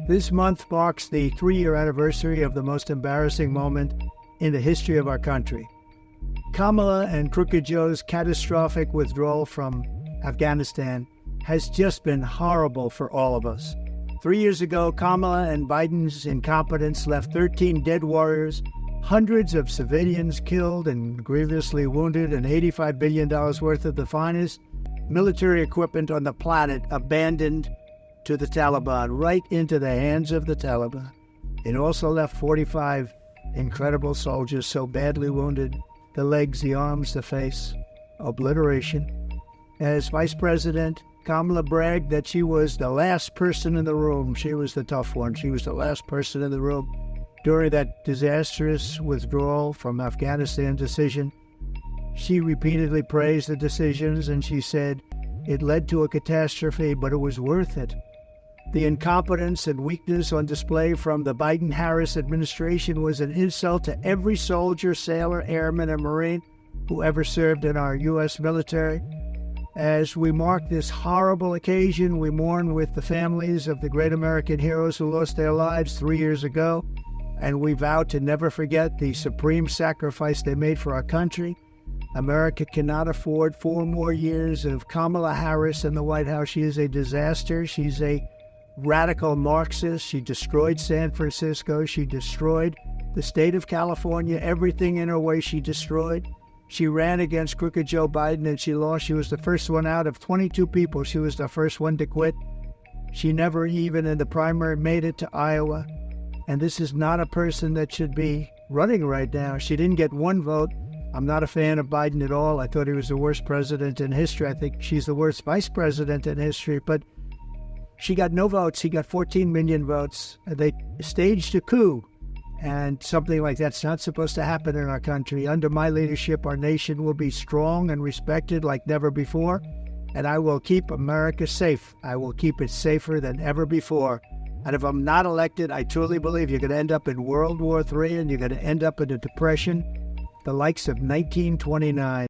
This month marks the 3-year anniversary of the most embarrassing moment in the history of our country. Kamala and Crooked Joe's catastrophic withdrawal from Afghanistan has just been horrible for all of us. 3 years ago, Kamala and Biden's incompetence left 13 dead warriors, hundreds of civilians killed and grievously wounded, and $85 billion worth of the finest military equipment on the planet abandoned to the Taliban, right into the hands of the Taliban. It also left 45 incredible soldiers so badly wounded, the legs, the arms, the face, obliteration. As Vice President, Kamala bragged that she was the last person in the room. She was the tough one. She was the last person in the room during that disastrous withdrawal from Afghanistan decision. She repeatedly praised the decisions, and she said it led to a catastrophe, but it was worth it. The incompetence and weakness on display from the Biden-Harris administration was an insult to every soldier, sailor, airman, and Marine who ever served in our U.S. military. As we mark this horrible occasion, we mourn with the families of the great American heroes who lost their lives 3 years ago, and we vow to never forget the supreme sacrifice they made for our country. America cannot afford 4 more years of Kamala Harris in the White House. She is a disaster. She's a radical Marxist. She destroyed San Francisco. She destroyed the state of California. Everything in her way she destroyed. She ran against Crooked Joe Biden and she lost. She was the first one out of 22 people. She was the first one to quit. She never even in the primary made it to Iowa. And this is not a person that should be running right now. She didn't get 1 vote. I'm not a fan of Biden at all. I thought he was the worst president in history. I think she's the worst vice president in history. But she got no votes. He got 14 million votes. They staged a coup. And something like that's not supposed to happen in our country. Under my leadership, our nation will be strong and respected like never before. And I will keep America safe. I will keep it safer than ever before. And if I'm not elected, I truly believe you're going to end up in World War III and you're going to end up in a depression, the likes of 1929.